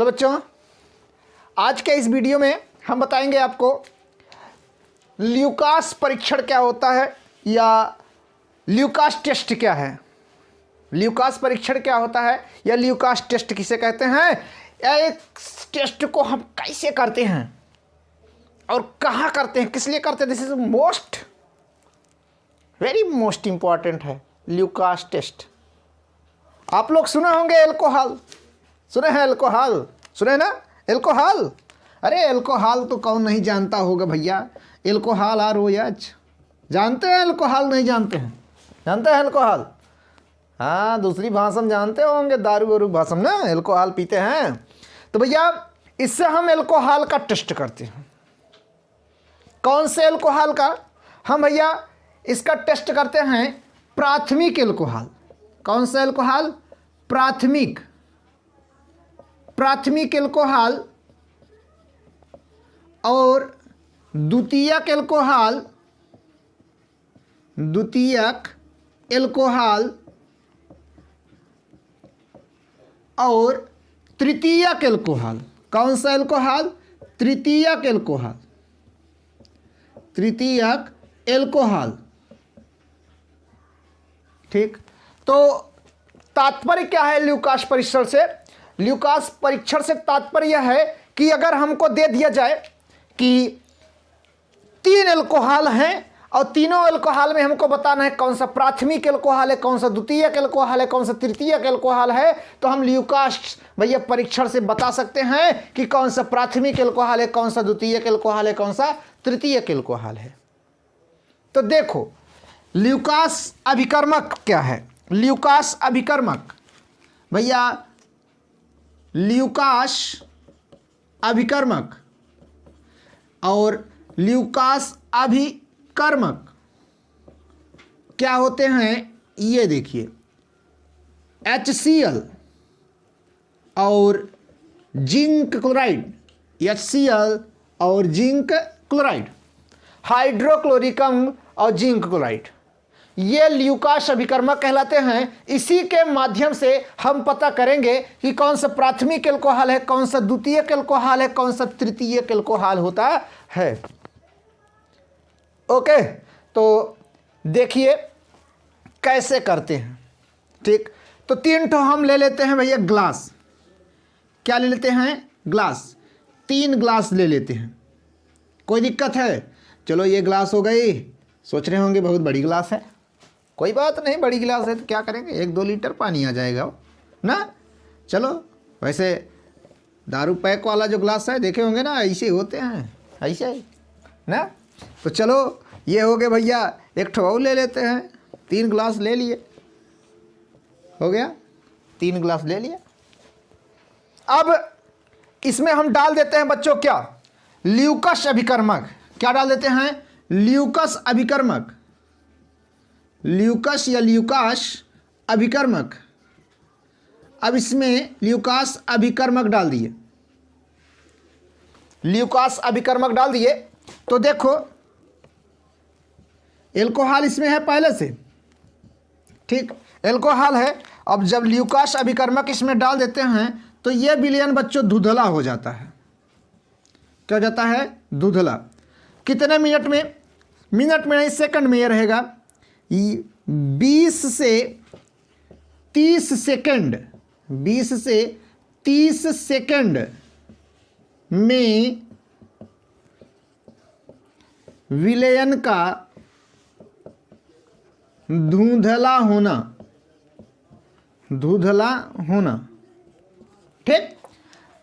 Hello बच्चों, आज के इस वीडियो में हम बताएंगे आपको ल्यूकास परीक्षण क्या होता है या ल्यूकास टेस्ट क्या है। ल्यूकास परीक्षण क्या होता है या ल्यूकास टेस्ट किसे कहते हैं, या इस टेस्ट को हम कैसे करते हैं और कहाँ करते हैं, किस लिए करते हैं। This is very most important है ल्यूकास टेस्ट। आप लोग सुने होंगे एल्कोहल, सुने हैं एल्कोहल, सुने ना एल्कोहल। अरे एल्कोहल तो कौन नहीं जानता होगा भैया। एल्कोहल ROH जानते हैं, एल्कोहल नहीं जानते हैं, जानते हैं एल्कोहल। हाँ, दूसरी भाषा में जानते होंगे, दारू वारू भाषा में ना एल्कोहल पीते हैं। तो भैया इससे हम एल्कोहल का टेस्ट करते हैं। कौन से एल्कोहल का? हम भैया इसका टेस्ट करते हैं प्राथमिक एल्कोहल। कौन सा एल्कोहल? प्राथमिक एल्कोहल और द्वितीयक एल्कोहल और तृतीयक एल्कोहल। कौन सा एल्कोहल? तृतीयक एल्कोहल। ठीक, तो तात्पर्य क्या है ल्यूकास परीक्षण से? ल्यूकास परीक्षण से तात्पर्य यह है कि अगर हमको दे दिया जाए कि 3 एल्कोहल हैं और तीनों एल्कोहल में हमको बताना है कौन सा प्राथमिक एल्कोहल है, कौन सा द्वितीयक एल्कोहल है, कौन सा तृतीयक एल्कोहल है, तो हम ल्यूकास भैया परीक्षण से बता सकते हैं कि कौन सा प्राथमिक एल्कोहल है, कौन सा द्वितीयक एल्कोहल है, कौन सा तृतीयक एल्कोहल है। तो देखो ल्यूकास अभिकर्मक क्या है। ल्यूकास अभिकर्मक भैया, ल्यूकास अभिकर्मक और ल्यूकास अभिकर्मक क्या होते हैं ये देखिए। HCl और जिंक क्लोराइड, HCl और जिंक क्लोराइड, हाइड्रोक्लोरिक अम्ल और जिंक क्लोराइड, ये ल्यूकास अभिकर्मक कहलाते हैं। इसी के माध्यम से हम पता करेंगे कि कौन सा प्राथमिक एल्कोहल है, कौन सा द्वितीयक एल्कोहल है, कौन सा तृतीयक एल्कोहल होता है। ओके, तो देखिए कैसे करते हैं। ठीक, तो 3 ठो हम ले लेते हैं भैया ग्लास। क्या ले लेते हैं? ग्लास। 3 ग्लास ले लेते हैं। कोई दिक्कत है? चलो ये ग्लास हो गई। सोच रहे होंगे बहुत बड़ी ग्लास है। कोई बात नहीं, बड़ी गिलास है तो क्या करेंगे, 1-2 लीटर पानी आ जाएगा ना। चलो, वैसे दारू पैक वाला जो ग्लास है देखे होंगे ना, ऐसे होते हैं, ऐसे ही ना। तो चलो ये हो गए भैया, 1 ठो और ले लेते हैं। 3 ग्लास ले लिए, हो गया 3 ग्लास ले लिया। अब इसमें हम डाल देते हैं बच्चों क्या? ल्यूकास अभिकर्मक। क्या डाल देते हैं? ल्यूकास अभिकर्मक। ल्यूकास या ल्यूकास अभिकर्मक। अब इसमें ल्यूकास अभिकर्मक डाल दिए, ल्यूकास अभिकर्मक डाल दिए। तो देखो एल्कोहल इसमें है पहले से। ठीक, एल्कोहल है। अब जब ल्यूकास अभिकर्मक इसमें डाल देते हैं तो ये विलयन बच्चों धुंधला हो जाता है। क्या हो जाता है? धुंधला। कितने मिनट में? मिनट में नहीं, सेकंड में ये रहेगा। 20 से 30 सेकंड, 20 से 30 सेकंड में विलयन का धुंधला होना। ठीक,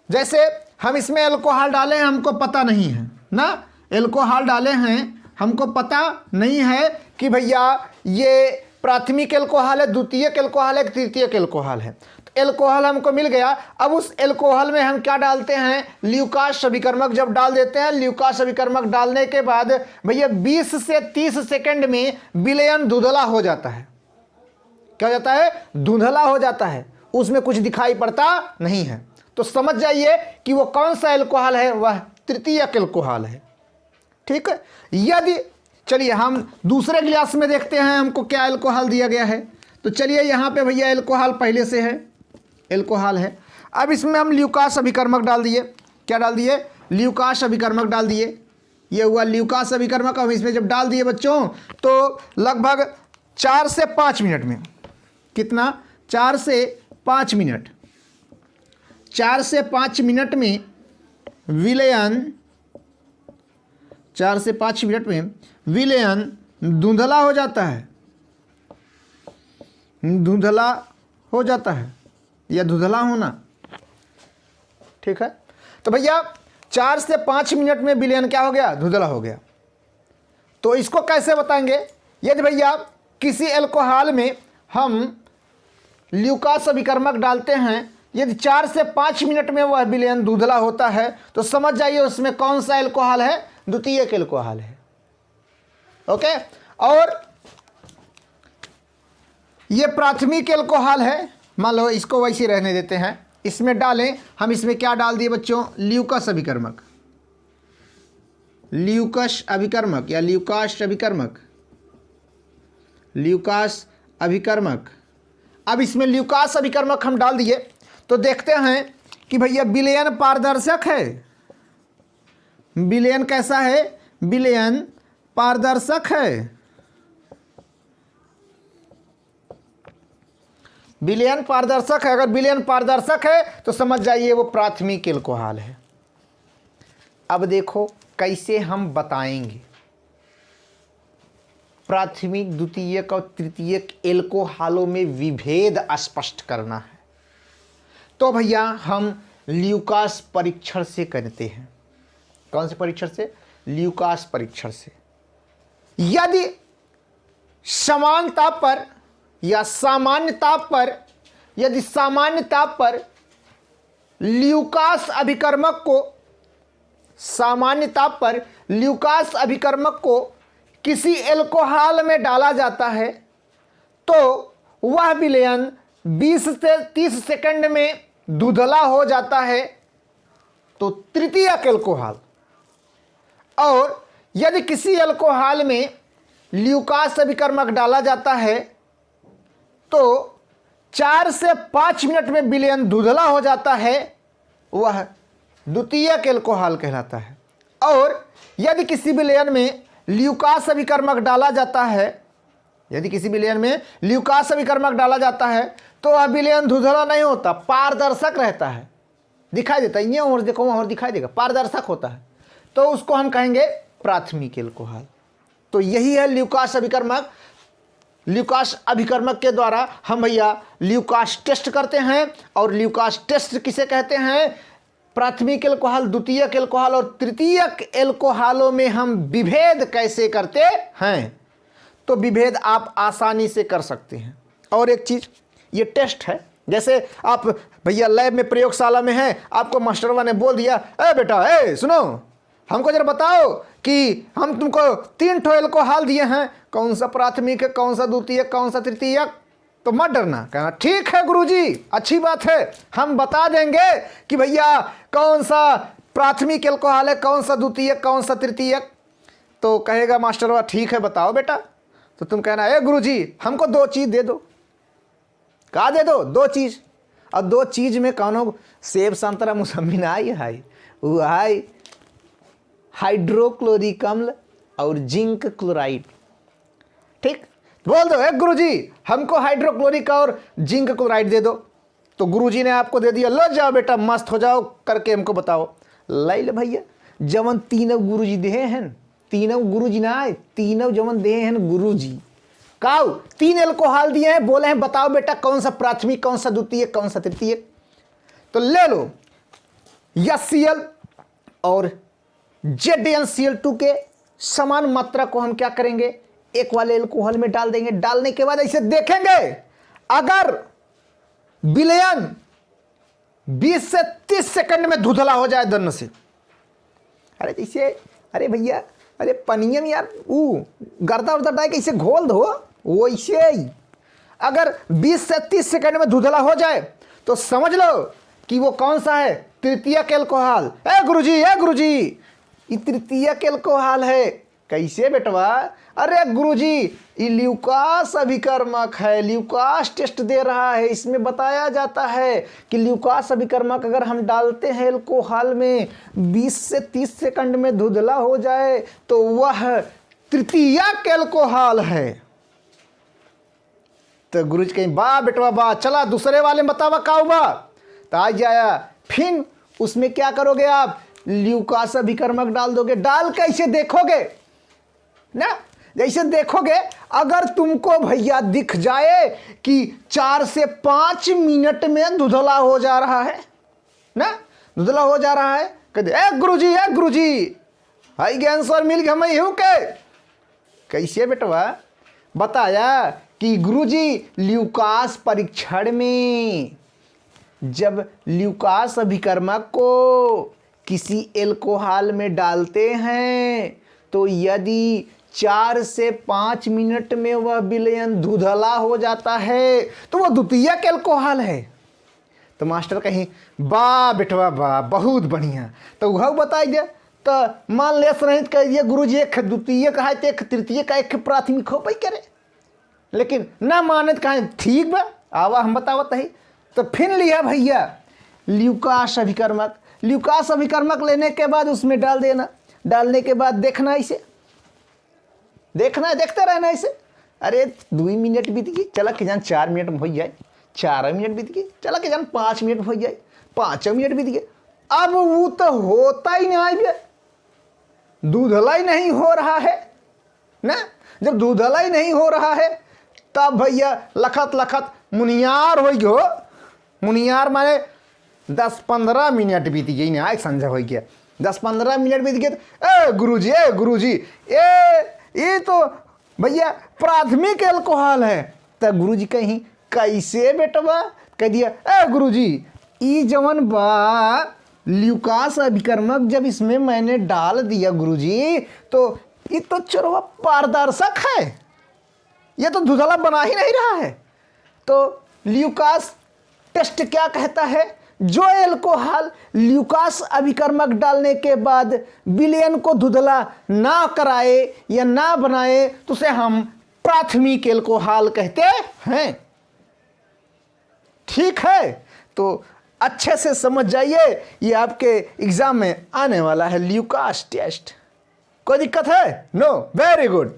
जैसे हम इसमें एल्कोहल डाले हैं, हमको पता नहीं है ना, एल्कोहल डाले हैं, हमको पता नहीं है कि भैया ये प्राथमिक एल्कोहल है, द्वितीयक एल्कोहल है, तृतीयक एल्कोहल है। तो एल्कोहल हमको मिल गया। अब उस एल्कोहल में हम क्या डालते हैं? ल्यूकास अभिकर्मक जब डाल देते हैं, ल्यूकास अभिकर्मक डालने के बाद भैया 20 से 30 सेकंड में विलयन धुंधला हो जाता है। क्या हो जाता है? धुंधला हो जाता है, उसमें कुछ दिखाई पड़ता नहीं है। तो समझ जाइए कि वो कौन सा एल्कोहल है, वह तृतीयक एल्कोहल है। ठीक है, यदि चलिए हम दूसरे गिलास में देखते हैं हमको क्या एल्कोहल दिया गया है। तो चलिए यहाँ पे भैया एल्कोहल पहले से है, एल्कोहल है। अब इसमें हम ल्यूकास अभिकर्मक डाल दिए। क्या डाल दिए? ल्यूकास अभिकर्मक डाल दिए। ये हुआ ल्यूकास अभिकर्मक। हम इसमें जब डाल दिए बच्चों तो लगभग 4 से 5 मिनट में, कितना? 4 से 5 मिनट, 4 से 5 मिनट में विलयन, 4 से 5 मिनट में विलयन धुंधला हो जाता है, धुंधला हो जाता है या धुंधला होना। ठीक है, तो भैया 4 से 5 मिनट में विलयन क्या हो गया? धुंधला हो गया। तो इसको कैसे बताएंगे? यदि भैया किसी एल्कोहल में हम ल्यूकास अभिकर्मक डालते हैं, यदि 4 से 5 मिनट में वह विलयन धुंधला होता है तो समझ जाइए उसमें कौन सा एल्कोहल है? द्वितीयक एल्कोहल है। ओके, और ये प्राथमिक एल्कोहल है। मान लो इसको वैसे रहने देते हैं, इसमें डालें हम। इसमें क्या डाल दिए बच्चों? ल्यूकस अभिकर्मक, ल्यूकस अभिकर्मक या ल्यूकास अभिकर्मक, ल्यूकास अभिकर्मक। अब इसमें ल्यूकास अभिकर्मक हम डाल दिए तो देखते हैं कि भैया विलयन पारदर्शक है। विलयन कैसा है? विलयन पारदर्शक है। विलयन पारदर्शक है। अगर विलयन पारदर्शक है तो समझ जाइए वो प्राथमिक एल्कोहल है। अब देखो कैसे हम बताएंगे प्राथमिक, द्वितीयक और तृतीयक एल्कोहलों में विभेद स्पष्ट करना है। तो भैया हम ल्यूकास परीक्षण से करते हैं। कौन से परीक्षण से? ल्यूकास परीक्षण से। यदि समानता पर या सामान्यता पर, यदि सामान्यता पर ल्यूकास अभिकर्मक को, सामान्यता पर ल्यूकास अभिकर्मक को किसी एल्कोहल में डाला जाता है तो वह विलयन 20 से 30 सेकंड में धुंधला हो जाता है, तो तृतीयक एल्कोहल। और यदि किसी एल्कोहल में ल्यूकास अभिकर्मक डाला जाता है तो 4 से 5 मिनट में विलयन धुंधला हो जाता है, वह द्वितीयक एल्कोहल कहलाता है। और यदि किसी विलयन में ल्यूकास अभिकर्मक डाला जाता है, यदि किसी विलयन में ल्यूकास अभिकर्मक डाला जाता है तो वह विलयन धुंधला नहीं होता, पारदर्शक रहता है, दिखाई देता है। ये और देखो वहाँ और दिखाई देगा, पारदर्शक होता है, तो उसको हम कहेंगे प्राथमिक एल्कोहल। तो यही है ल्यूकास अभिकर्मक। ल्यूकास अभिकर्मक के द्वारा हम भैया ल्यूकास टेस्ट करते हैं। और ल्यूकास टेस्ट किसे कहते हैं? प्राथमिक एल्कोहल, द्वितीयक एल्कोहल और तृतीयक एल्कोहलों में हम विभेद कैसे करते हैं। तो विभेद आप आसानी से कर सकते हैं। और एक चीज़, ये टेस्ट है। जैसे आप भैया लैब में, प्रयोगशाला में हैं, आपको मास्टरवा ने बोल दिया, ए बेटा, ए सुनो, हमको जरा बताओ कि हम तुमको 3 ठो एल्कोहल दिए हैं, कौन सा प्राथमिक है, कौन सा द्वितीयक, कौन सा तृतीयक। तो मत डरना, कहना ठीक है गुरुजी, अच्छी बात है, हम बता देंगे कि भैया कौन सा प्राथमिक एल्कोहल है, कौन सा द्वितीयक, कौन सा तृतीयक। तो कहेगा मास्टरवा ठीक है बताओ बेटा। तो तुम कहना, ए गुरुजी हमको 2 चीज़ दे दो। कहा दे दो? 2 चीज़। और 2 चीज़ में कौनो सेब संतरा मौसम्मी ना आई है, वो है हाइड्रोक्लोरिक अम्ल और जिंक क्लोराइड। ठीक, बोल दो, गुरु जी हमको हाइड्रोक्लोरिक और जिंक क्लोराइड दे दो। तो गुरुजी ने आपको दे दिया, लो जाओ बेटा, मस्त हो जाओ, करके हमको बताओ। लाई ले भैया, जवन तीनों गुरुजी दे हैं, तीनों गुरुजी ना आए, तीनों जवन दे हैं गुरुजी, काउ 3 एल्कोहल दिए हैं, बोले हैं बताओ बेटा कौन सा प्राथमिक, कौन सा द्वितीयक, कौन सा तृतीयक। तो ले लो HCl और ZnCl2 के समान मात्रा को हम क्या करेंगे, एक वाले एल्कोहल में डाल देंगे। डालने के बाद ऐसे देखेंगे, अगर विलयन 20 से 30 सेकंड में धुंधला हो जाए दोनों से, अरे जैसे, अरे भैया, अरे पनियम यार, गर्दा उर्दा डाल के इसे घोल दो, वैसे ही अगर 20 से 30 सेकंड में धुंधला हो जाए तो समझ लो कि वो कौन सा है, तृतीयक एल्कोहल। ए गुरुजी, ये तृतीयक एल्कोहल है। कैसे बेटवा? अरे गुरुजी ये ल्यूकास अभिकर्मक है, ल्यूकास टेस्ट दे रहा है। इसमें बताया जाता है कि ल्यूकास अभिकर्मक अगर हम डालते हैं एल्कोहल में 20 से 30 सेकंड में धुंधला हो जाए तो वह तृतीयक एल्कोहल है। तो गुरुजी कहीं बा बेटवा बा, चला दूसरे वाले में बतावा का हुआ। तो आज आया, फिर उसमें क्या करोगे आप? ल्यूकास अभिकर्मक डाल दोगे। डाल कैसे देखोगे ना? जैसे देखोगे, अगर तुमको भैया दिख जाए कि 4 से 5 मिनट में धुंधला हो जा रहा है ना, धुंधला हो जा रहा है, कहते ए गुरुजी हाई आंसर मिल गया, मैं हूं के। कैसे बेटवा? बताया कि गुरुजी ल्यूकास परीक्षण में जब ल्यूकास अभिकर्मक को किसी एल्कोहल में डालते हैं तो यदि 4 से 5 मिनट में वह विलयन धुंधला हो जाता है तो वह द्वितीयक एल्कोहल है। तो मास्टर कहीं बा बेटवा बा, बहुत बढ़िया। तो वह बताई दे। तो मान ले रहित कह दिए गुरुजी एक द्वितीयक है तो एक तृतीयक एक प्राथमिक हो पाई करे, लेकिन ना मानत कहें ठीक बा, आवा हम बतावत है। तो फिर लिया भैया ल्यूकास अभिकर्मक। ल्यूकास अभिकर्मक लेने के बाद उसमें डाल देना। डालने के बाद देखना, इसे देखना है, देखते रहना इसे। अरे 2 मिनट बीत गई, चला के जान 4 मिनट में हो जाए, 4 मिनट बीत गई, चला के जान 5 मिनट में हो जाए, 5 मिनट बीत गए। अब वो तो होता ही नहीं है, धुंधला ही नहीं हो रहा है ना। जब धुंधला ही नहीं हो रहा है तब भैया लखत लखत मुनियार हो गयो। मुनियार माने 10-15 मिनट बीत गई ना, संजय हो गया 10-15 मिनट बीत गए। ए गुरुजी ये तो भैया प्राथमिक एल्कोहल है। तो गुरुजी कहीं कैसे बेटवा? कह दिया ए गुरुजी ई जवन बा ल्यूकास अभिकर्मक जब इसमें मैंने डाल दिया गुरुजी तो ये तो चरवा पारदर्शक है, ये तो धुंधला बना ही नहीं रहा है। तो ल्यूकास टेस्ट क्या कहता है? जो एल्कोहल ल्यूकास अभिकर्मक डालने के बाद विलयन को धुंधला ना कराए या ना बनाए तो उसे हम प्राथमिक एल्कोहल कहते हैं। ठीक है, तो अच्छे से समझ जाइए, ये आपके एग्जाम में आने वाला है ल्यूकास टेस्ट। कोई दिक्कत है? No, very good.